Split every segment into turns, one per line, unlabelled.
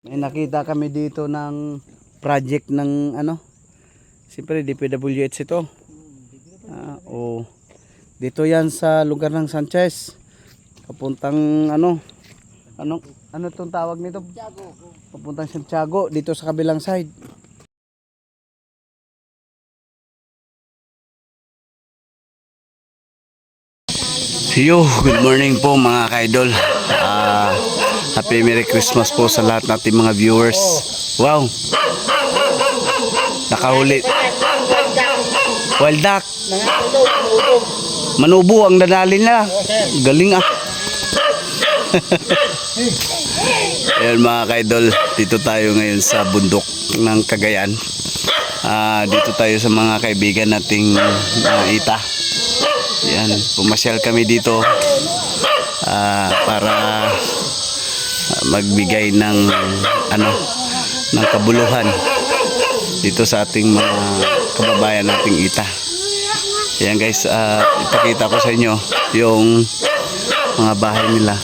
May nakita kami dito ng project ng ano. Siyempre DPWH ito. Dito yan sa lugar ng Sanchez. Papuntang ano tong tawag nito? Papuntang Santiago dito sa kabilang side. Yo, good morning po mga ka-idol. Happy Merry Christmas po sa lahat nating mga viewers. Wow. Nakahuli. Wild duck. Manubo ang dadali nila. Galing ah. Ayan mga ka-idol, dito tayo ngayon sa bundok ng Cagayan. Dito tayo sa mga kaibigan nating ita. Yan, pumasyal kami dito para magbigay ng ng kabuluhan dito sa ating mga kababayan nating ita. Yan guys, ipakita ko sa inyo yung mga bahay nila,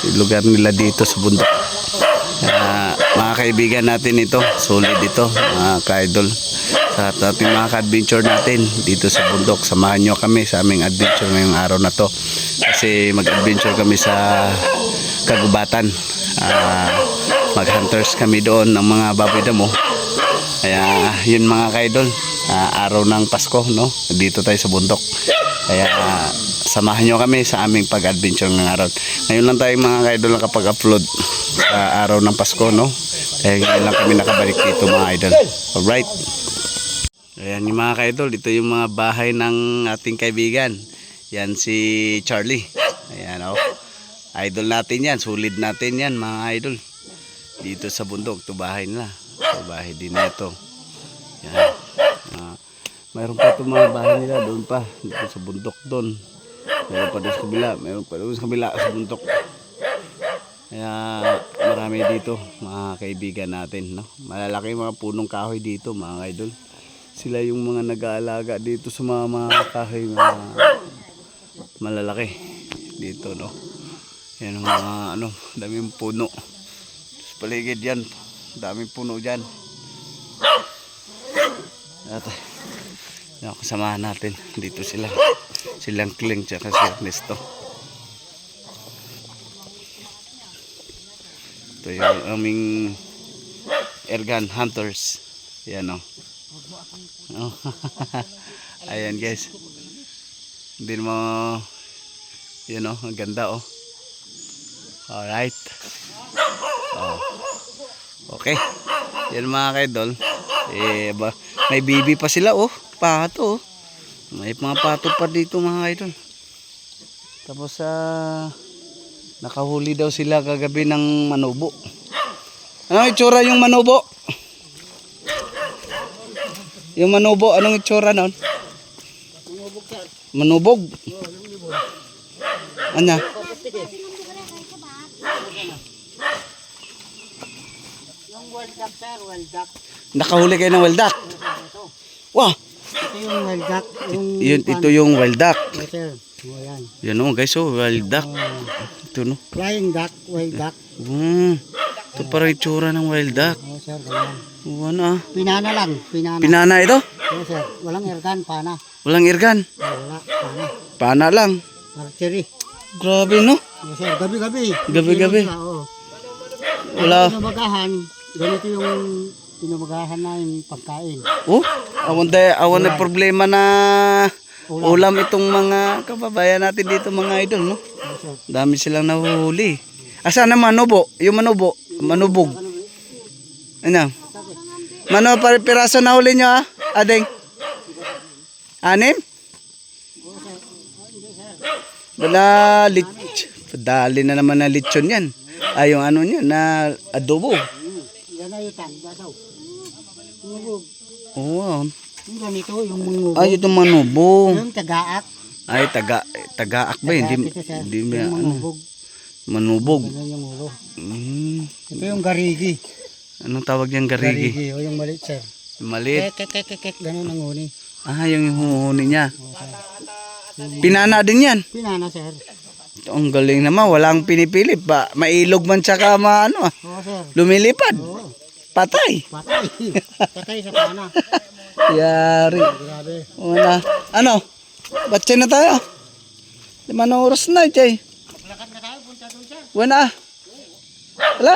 yung lugar nila dito sa bundok. Mga kaibigan natin ito, solid ito mga ka-idol. Sa ating mga ka-adventure natin dito sa bundok, samahan nyo kami sa aming adventure ngayong araw na to. Kasi mag-adventure kami sa kagubatan. Mag-hunters kami doon ng mga baboy damo. Kaya yun mga ka-idol, araw ng Pasko, no? Dito tayo sa bundok. Kaya samahan nyo kami sa aming pag-adventure ngayong araw. Ngayon lang tayo mga ka-idol nakapag-upload sa araw ng Pasko, no? Kaya ngayon lang kami nakabalik dito mga idol. Alright. Ayan yung mga ka-idol, ito yung mga bahay ng ating kaibigan. Yan si Charlie. Ayan o. Idol natin yan, sulit natin yan mga idol. Dito sa bundok, ito bahay nila. Ito bahay din na ito. Yan. Mayroon pa itong mga bahay nila doon pa. Dito sa bundok doon. Mayroon pa doon sa kabila. Mayroon pa doon sa kabila sa bundok. Kaya marami dito mga kaibigan natin. No? Malalaki mga punong kahoy dito mga idol. Sila yung mga nag-aalaga dito sa mga kahoy mga malalaki dito, no. Yan mga daming puno. Sa paligid yan, daming puno diyan. At yung kasamahan natin dito silang Kling tsaka si Ernesto. Ito yung aming Ergan Hunters. Yan o. Oh. Ayan guys, hindi mo yun ang ganda oh. Alright. Okay, yan mga kaidol. May bibi pa sila oh, pato oh. May mga pato pa dito mga kaidol. Tapos nakahuli daw sila kagabi ng manubo. Anong itsura yung manubo? Yung manubo, anong itsura nun? Manubog. Ano?
Yung wild duck sir, wild duck.
Nakahuli kayo ng wild duck? Wah!
Ito yung wild duck.
Ito yung wild duck.
Yes sir. O yan.
Yan o guys, wild duck. Ito no.
Flying duck, wild duck.
Ito parang itsura ng wild duck.
O sir, ganyan.
Ano?
Pinana lang, pinana.
Pinana ito?
Yes sir, walang ergan, pana.
Walang irgan?
Wala, pana.
Pana lang.
Archery.
Grabe no?
Yes sir, gabi-gabi.
Gabi-gabi. Wala.
Pinamagahan, ganito yung pinamagahan na yung pagkain.
Oh, awan na problema na ulam itong mga kababayan natin dito mga idol no?
Yes sir.
Dami silang nahuhuli. Asan na manubo? Yung manubo, manubog. Ano? Mano piraso na huli nyo ha? Ading? 6? Dali na naman na lechon yan. Yung ano nyo na adobo.
Yan na yung tangasaw. Mungubog.
Oo.
Yung ganito, yung mungubog.
Ay, ito manubo.
Yung tagaak.
Ay, tagaak ba? Hindi
manubog.
Manubog.
Ganyan yung ulo. Ito yung garigi.
Anong tawag niyang garigi?
Garigi, o yung malit sir.
Malit.
Kek, ganun ang huni.
Yung huhuni niya. Pinana din yan.
Pinana sir.
Ang galing naman, walang pinipili pa. Mailog man tsaka ano,
Oo, sir.
lumilipad.
Oo.
Patay.
Patay. Patay sa pana.
Yari.
Grabe.
Wala. Ano? Batse na tayo. 5 na oras na, Chay.
Maglakad na tayo, punta doon, sir.
Wala. Wala.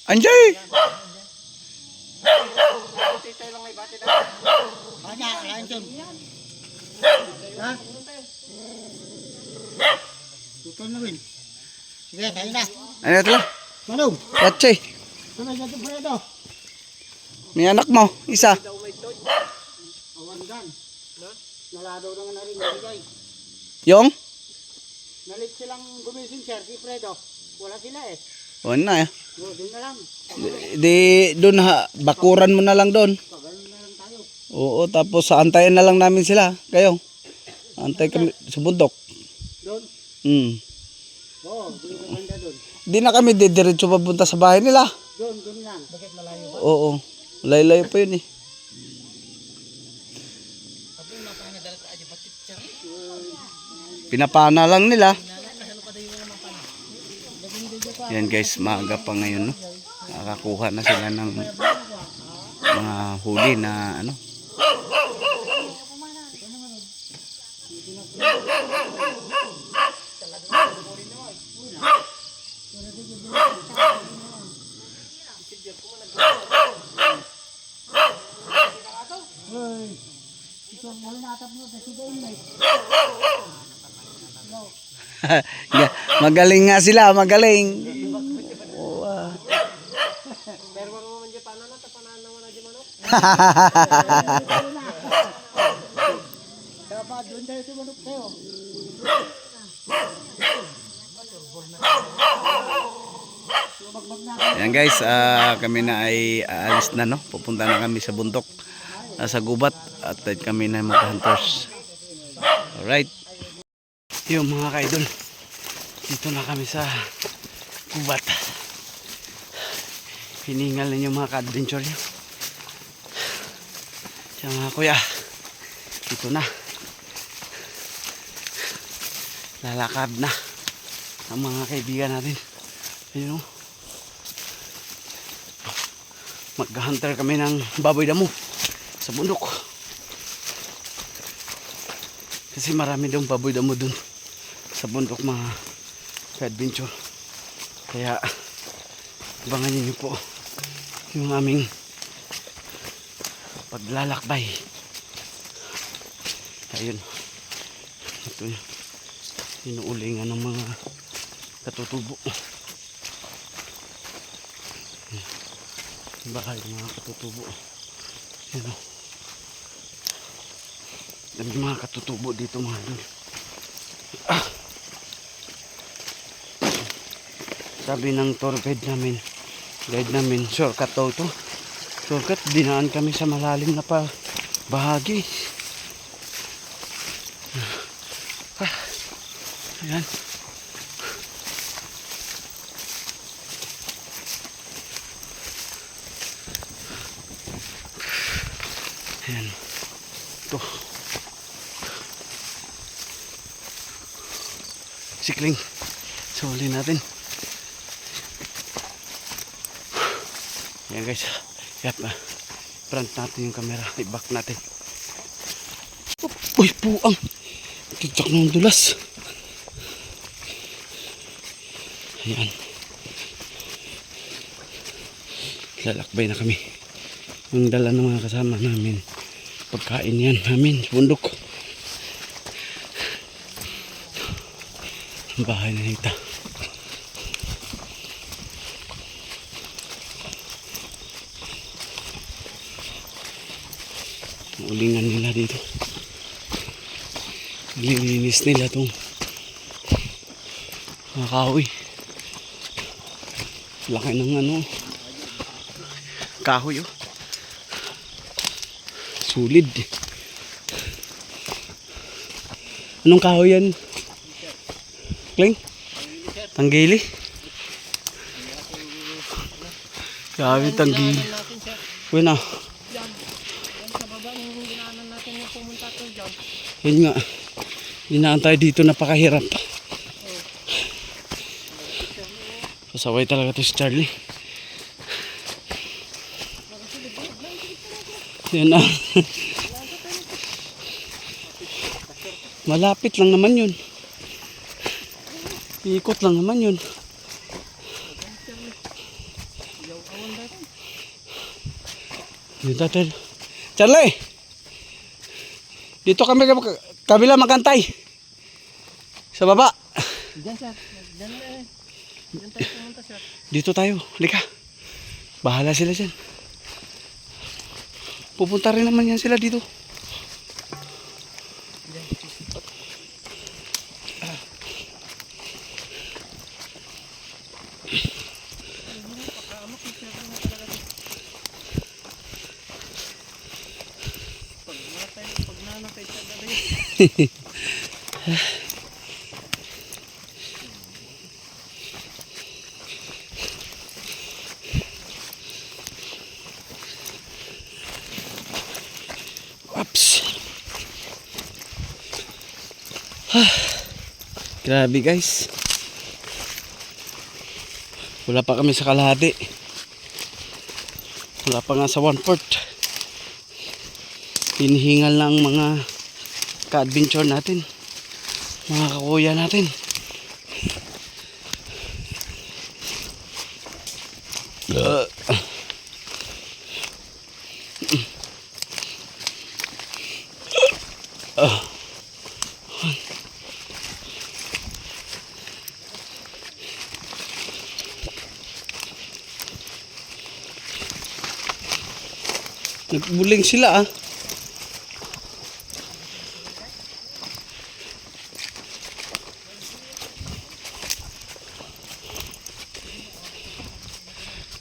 Anjay.
Kanya, kalahin, sir. Ha? Tutol na rin. Sige, tayo na.
Ano ito?
Manong,
Batse.
tunay na ito po ito.
May anak mo, isa.
Awandan. Nalado na nga na rin, nabigay.
Yung?
Nalit silang gumising, sir, si Fredo. Wala sila eh.
Wala na.
O, doon na lang.
Di doon ha, bakuran mo na lang doon.
Pagano'n na lang tayo.
Oo, tapos antayin na lang namin sila. Kayo. Antay kami sa bundok.
Doon? Oo, doon na banda doon.
Di na kami didiretso papunta sa bahay nila.
Doon lang. Bakit malayo ba?
Oo. Layo-layo pa yun eh. Pinapana lang nila. Yan guys, maaga pa ngayon, no? Nakakakuha na sila ng mga huli na ano.
Hoy. Ito ang mga natap mo sa sigain na.
Magaling nga sila, magaling. Oo,
Pero mo man dyan paano na, tapanan naman na dyan manok. Dapat doon tayo sa manok tayo.
Yan guys, kami na ay aalis na, no? Pupunta na kami sa bundok, sa gubat, at kami na mag-hunters. Alright. Yung mga kaidol, dito na kami sa gubat. Hiningal na yung mga ka-adventure nyo. Siya mga kuya, dito na. Lalakad na ang mga kaibigan natin. Ayun, oh. Mag-hunter kami ng baboy damo sa bundok. Kasi marami daw baboy damo dun sa bundok, mga ka-adventure. Kaya abangan niyo po yung aming paglalakbay. Ayun, ito yung inuulingan ng mga katutubo. Bahay ng mga katutubo. Yan, o. Dami mga katutubo dito, mga dun. Sabi ng tour guide namin, shortcut daw ito. Shortcut, dinaan kami sa malalim na bahagi. Ayan. Ayan. Ito. Sikling. Suli natin. Ayan guys. Yap. Front natin yung camera. I-back natin. Uy, puang. Kitsak ng dulas. Ayan. Lalakbay na kami. Yung dala ng mga kasama namin. Pagkain yan namin. Bundok. Ang bahay na nita. Ulingan nila dito. Nililinis nila itong mga kahoy. Laki ng ano, kahoy, oh. Sulid. Anong kahoy yan? Kling? Tanggili? Grabe, tanggili. Bueno.
Sa baba yung dinaanan natin yung pumunta to dyan.
Yun nga. Dinaan tayo dito, napakahirap. Pasaway talaga to si Charlie. Yan na. Malapit lang naman yun. Ikot lang naman yun. Dito tayo. Charlie! Dito kami kabila magantay. Sa baba.
Diyan sir. Diyan eh. Diyan tayo pumunta sir.
Dito tayo. Halika. Bahala sila dyan. Pupunta rin naman yan sila dito. Oops. Grabe guys. Wala pa kami sa kalahati. Wala pa nga sa 1/4. Hinihingal lang mga ka-adventure natin. Mga kakuya natin. Nagbuling sila ah.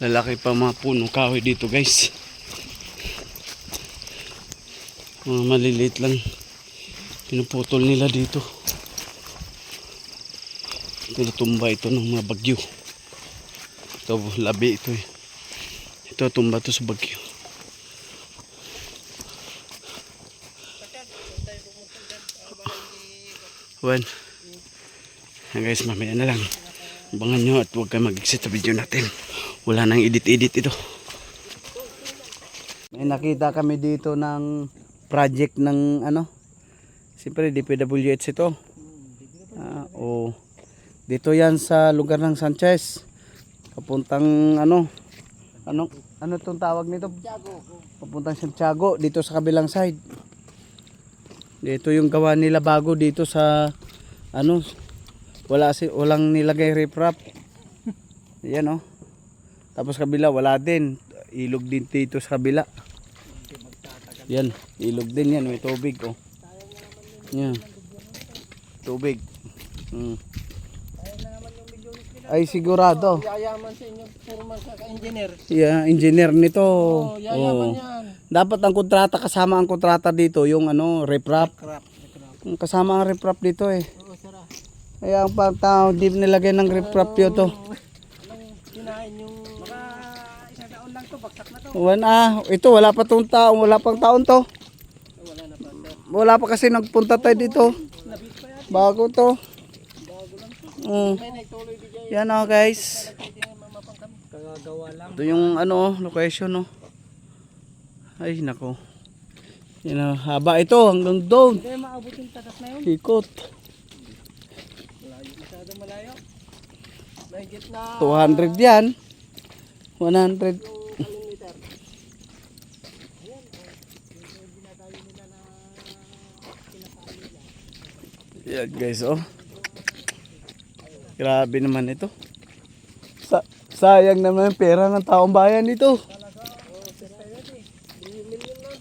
Lalaki pa mga puno kahoy dito guys. Mga maliliit lang. Pinuputol nila dito. Tinutumba ito ng mga bagyo. Ito labi ito eh. Ito tumba to sa bagyo. Well, guys, mamaya na lang. Abangan nyo at huwag kayo mag-exit sa video natin. Wala nang edit-edit ito. May nakita kami dito ng project ng ano. Siyempre DPWH ito. Dito yan sa lugar ng Sanchez. Papuntang ano itong tawag nito? Papuntang Santiago. Dito sa kabilang side. Dito yung gawa nila bago dito sa ano. Walang nilagay riprap. Yan oh. Tapos kabila wala din. Ilog din dito sa kabila. Yan, ilog din yan, may tubig oh. Yan. Tubig. Ay sigurado.
Yayaman sa inyo, puro man sa engineer.
Yeah, engineer nito.
Yayaman yan.
Dapat ang kontrata, kasama ang kontrata dito yung ano, riprap. Kasama ang riprap dito eh.
Oo, sara.
Kaya ang pagtao, di nilagay ng riprap yun to.
Kinain yung mga isang taon lang to, bagsak na to.
Ito wala pa tong taon, wala pang taon to.
Wala na pa sir.
Wala pa kasi nagpunta tayo dito.
Nabit pa yan.
Bago to.
Bago lang to.
Mm.
May nagtuloy di dyan.
Yan oh guys.
Pwede nga mamapang kami. Kagagawa lang.
Ito yung ano, location oh. Ay nako. Yan oh, haba ito hanggang doon.
Hindi maabot yung tatas na yun.
Ikot.
Malayo, masyadong malayo. Mahigit na
200 yan. 100.
kilometer.
Yan guys oh. Grabe naman ito. Sayang naman yung pera ng taong bayan dito.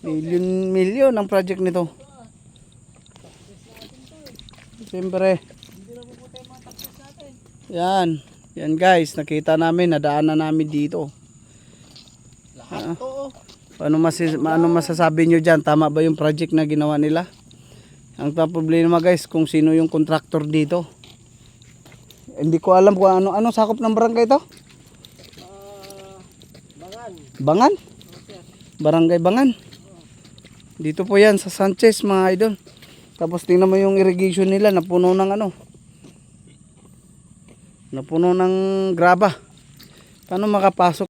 Milyon ang project nito. Siyempre. Yan. Yan guys, nakita namin, nadaanan namin dito.
Lahat to.
Ano masasabi nyo dyan? Tama ba yung project na ginawa nila? Ang problema guys, kung sino yung contractor dito. Hindi ko alam kung ano sakop ng barangay to?
Bangan.
Bangan? Barangay Bangan. Dito po yan sa Sanchez mga idol. Tapos tingnan mo yung irrigation nila, napuno ng ano. Napuno ng graba. Paano makapasok